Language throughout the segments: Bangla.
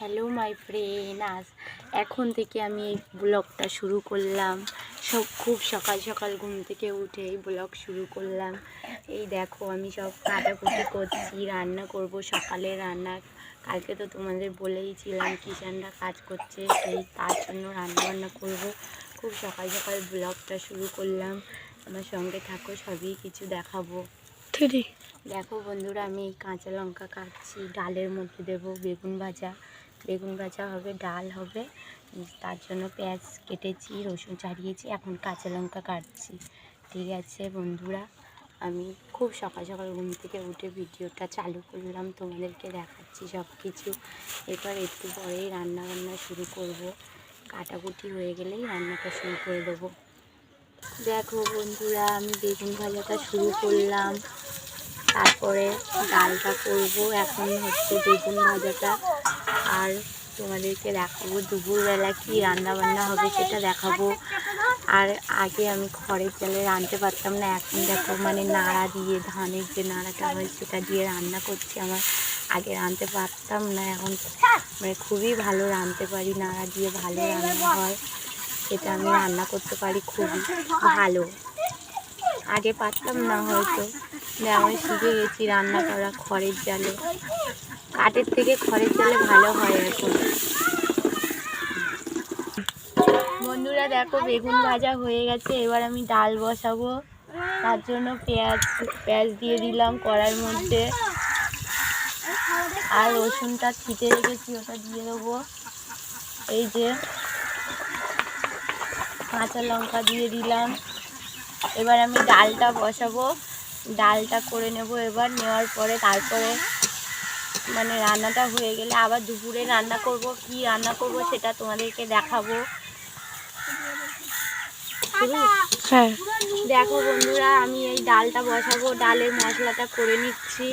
হ্যালো মাই ফ্রেন্ড, এখন থেকে আমি এই ব্লগটা শুরু করলাম। খুব সকাল সকাল ঘুম থেকে উঠে এই ব্লগ শুরু করলাম। এই দেখো আমি সব কাটাকুটি করছি, রান্না করব সকালে রান্না। কালকে তো তোমাদের বলেইছিলাম কিষানরা কাজ করছে, সেই তার জন্য রান্না বান্না করব। খুব সকাল সকাল ব্লগটা শুরু করলাম, আমার সঙ্গে থাকো, সবই কিছু দেখাবো। দেখো বন্ধুরা, আমি এই কাঁচা লঙ্কা কাটছি, ডালের মধ্যে দেবো বেগুন ভাজা হবে, ডাল হবে। তার জন্য পেঁয়াজ কেটেছি, রসুন ছাড়িয়েছি, এখন কাঁচা লঙ্কা কাটছি। ঠিক আছে বন্ধুরা, আমি খুব সকাল সকাল ঘুম থেকে উঠে ভিডিওটা চালু করলাম, তোমাদেরকে দেখাচ্ছি সব কিছু। এরপর একটু পরেই রান্না শুরু করব, কাটাকুটি হয়ে গেলেই রান্নাটা শুরু করে দেবো। দেখো বন্ধুরা, আমি বেগুন ভাজাটা শুরু করলাম, তারপরে ডালটা করব। এখন হচ্ছে বেগুন ভাজাটা, আর তোমাদেরকে দেখাবো দুপুরবেলা কি রান্না বান্না হবে সেটা দেখাবো। আর আগে আমি খড়ের চালে রাঁধতে পারতাম না, এখন দেখো মানে নাড়া দিয়ে, ধানের যে নাড়াটা হয় সেটা দিয়ে রান্না করছি। আমার আগে রাঁধতে পারতাম না, এখন মানে খুবই ভালো রাঁধতে পারি, নাড়া দিয়ে ভালো রান্না হয়, এটা আমি রান্না করতে পারি খুবই ভালো। আগে পারতাম না হয়তো, আমি শিখে গেছি রান্না করা খড়ের জালে। কাঠের থেকে খড়ের জালে ভালো হয় এখন। বন্ধুরা দেখো, বেগুন ভাজা হয়ে গেছে, এবার আমি ডাল বসাবো। তার জন্য পেঁয়াজ দিয়ে দিলাম কড়াইয়ের মধ্যে, আর রসুনটা ছিটে রেখেছি ওটা দিয়ে দেবো। এই যে কাঁচা লঙ্কা দিয়ে দিলাম। এবার আমি ডালটা বসাবো, ডালটা করে নেব। এবার নেওয়ার পরে তারপরে মানে রান্নাটা হয়ে গেলে আবার দুপুরে রান্না করব। কি রান্না করব সেটা তোমাদেরকে দেখাবো। হ্যাঁ দেখো বন্ধুরা, আমি এই ডালটা বসাবো, ডালের মশলাটা করে নিচ্ছি,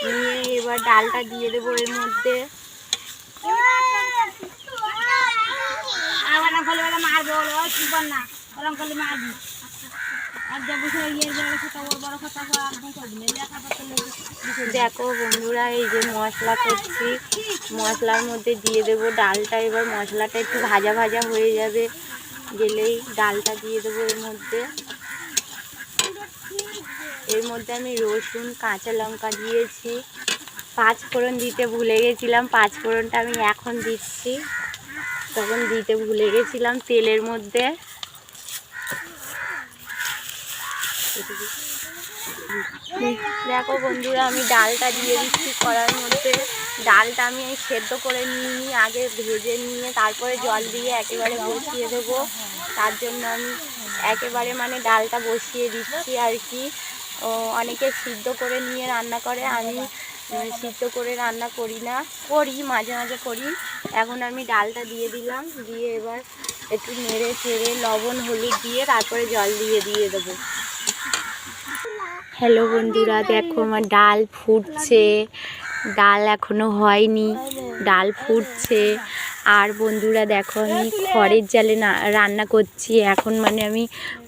নিয়ে এবার ডালটা দিয়ে দেবো এর মধ্যে। দেখো বন্ধুরা, এই যে মশলা করছি, মশলার মধ্যে দিয়ে দেবো ডালটা। এবার মশলাটা একটু ভাজা ভাজা হয়ে যাবে, গেলেই ডালটা দিয়ে দেবো এর মধ্যে। এর মধ্যে আমি রসুন কাঁচা লঙ্কা দিয়েছি, 5 ফোড়ন দিতে ভুলে গেছিলাম, 5 ফোড়নটা আমি এখন দিচ্ছি, তখন দিতে ভুলে গেছিলাম তেলের মধ্যে। দেখো বন্ধুরা, আমি ডালটা দিয়ে দিচ্ছি কড়ার মধ্যে। ডালটা আমি সেদ্ধ করে নিয়ে আগে ভেজে নিয়ে তারপরে জল দিয়ে একেবারে বসিয়ে দেবো। তার জন্য আমি একেবারে মানে ডালটা বসিয়ে দিচ্ছি আর কি। অনেকে সিদ্ধ করে নিয়ে রান্না করে, আমি সিদ্ধ করে রান্না করি না, করি মাঝে মাঝে করি। এখন আমি ডালটা দিয়ে দিলাম, দিয়ে এবার একটু নেড়ে চেড়ে লবণ হলুদ দিয়ে তারপরে জল দিয়ে দেবো। হ্যালো বন্ধুরা, দেখো আমার ডাল ফুটছে, ডাল এখনও হয়নি, ডাল ফুটছে। আর বন্ধুরা দেখো, আমি খড়ের জালে রান্না করছি এখন, মানে আমি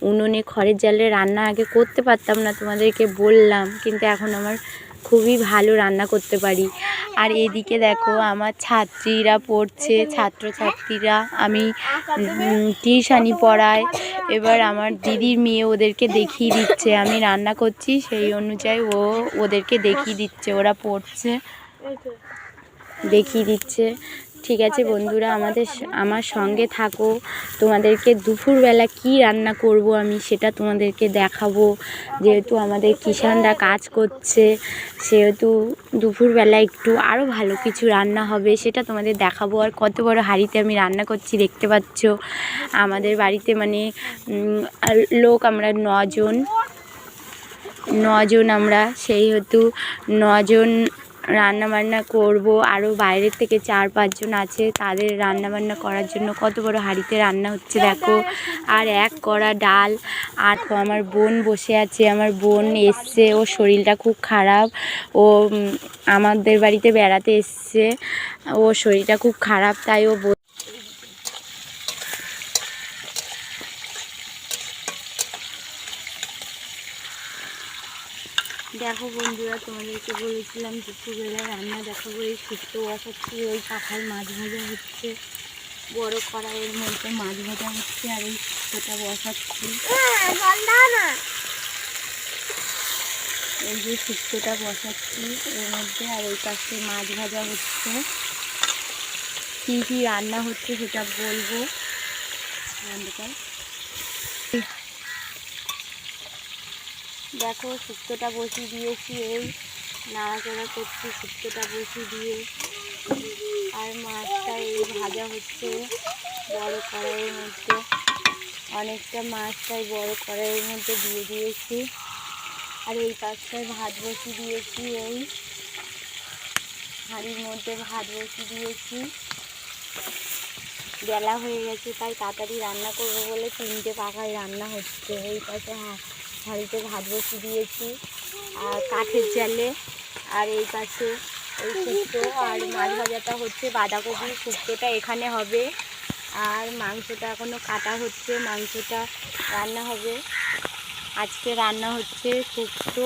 উনুনে খড়ের জালে রান্না আগে করতে পারতাম না, তোমাদেরকে বললাম, কিন্তু এখন আমার খুবই ভালো রান্না করতে পারি। আর এদিকে দেখো আমার ছাত্রীরা পড়ছে, ছাত্রছাত্রীরা, আমি টিউশনি পড়াই। এবার আমার দিদির মেয়ে ওদেরকে দেখিয়ে দিচ্ছে আমি রান্না করছি, সেই অনুযায়ী ওদেরকে দেখিয়ে দিচ্ছে, ওরা পড়ছে, দেখিয়ে দিচ্ছে। ঠিক আছে বন্ধুরা, আমার সঙ্গে থাকো, তোমাদেরকে দুপুরবেলা কি রান্না করব আমি সেটা তোমাদেরকে দেখাবো। যেহেতু আমাদের কিষানরা কাজ করছে, সেহেতু দুপুরবেলা একটু আরও ভালো কিছু রান্না হবে, সেটা তোমাদের দেখাবো। আর কত বড় হাঁড়িতে আমি রান্না করছি দেখতে পাচ্ছ। আমাদের বাড়িতে মানে লোক আমরা 9 জন, আমরা সেহেতু 9 জন রান্নাবান্না করব। আরও বাইরের থেকে 4-5 জন আছে, তাদের রান্নাবান্না করার জন্য কত বড় হাঁড়িতে রান্না হচ্ছে দেখো। আর 1 কড়া ডাল। আর আমার বোন বসে আছে, আমার বোন এসছে, ওর শরীরটা খুব খারাপ, ও আমাদের বাড়িতে বেড়াতে এসছে, ওর শরীরটা খুব খারাপ, তাই ও দেখো বন্ধুরা, তোমাদেরকে বলেছিলাম দুপুরবেলা রান্না দেখাবো। এই শুক্তো বসাচ্ছি, ওই পাখায় মাছ ভাজা হচ্ছে, বড় কড়াইয়ের মধ্যে মাছ ভাজা হচ্ছে, আর এই শুক্তোটা বসাচ্ছি। এই যে শুক্তোটা বসাচ্ছি এর মধ্যে, আর ওই পাশে মাছ ভাজা হচ্ছে। কী কী রান্না হচ্ছে সেটা বলবো। দেখো শুক্তোটা বসিয়ে দিয়েছি, এই নাড়াচাড়া করছি শুক্তোটা বসিয়ে দিয়ে। আর মাছটা এই ভাজা হচ্ছে বড় কড়াইয়ের মধ্যে। অনেকটা মাছটাই বড় কড়াইয়ের মধ্যে দিয়ে দিয়েছি। আর এই পাশটায় ভাত বসিয়ে দিয়েছি, এই হাঁড়ির মধ্যে ভাত বসিয়ে দিয়েছি। বেলা হয়ে গেছে তাই তাড়াতাড়ি রান্না করবো বলে 3টে পাখায় রান্না হচ্ছে। এই পাশে হাঁড়িতে ভাত বসিয়ে দিয়েছি আর কাঠের জালে। আর এই পাশে ওই শুক্তো আর মাছ ভাজাটা হচ্ছে, বাঁধাকপি শুক্তোটা এখানে হবে। আর মাংসটা এখনও কাটা হচ্ছে, মাংসটা রান্না হবে। আজকে রান্না হচ্ছে শুক্তো,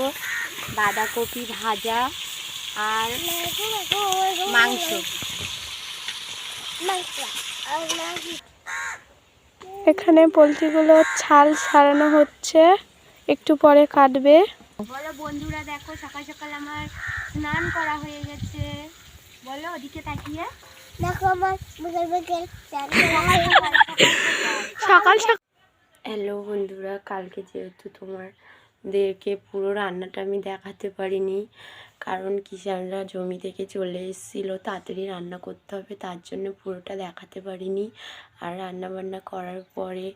বাঁধাকপি ভাজা আর মাংস। এখানে পোলট্রিগুলো ছাল ছাড়ানো হচ্ছে, একটু পরে কাটবে। বলো বন্ধুরা, দেখো সকাল সকাল আমার স্নান করা হয়ে গেছে। বলো ওদিকে তাকিয়ে দেখো আমার সকাল সকাল। হ্যালো বন্ধুরা, কালকে যেহেতু তোমাদেরকে পুরো রান্নাটা আমি দেখাতে পারিনি, কারণ কিষাণরা জমি থেকে চলে এসেছিলো, তাড়াতাড়ি রান্না করতে হবে, তার জন্য পুরোটা দেখাতে পারিনি। আর রান্না বান্না করার পরে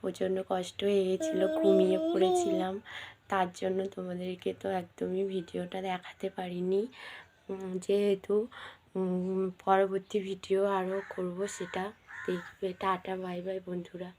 প্রচণ্ড কষ্ট হয়ে গেছিলো, ঘুমিয়ে পড়েছিলাম, তার জন্য তোমাদেরকে তো একদমই ভিডিওটা দেখাতে পারিনি। যেহেতু পরবর্তী ভিডিও আরও করব, সেটা দেখবে। টাটা, বাই বাই বন্ধুরা।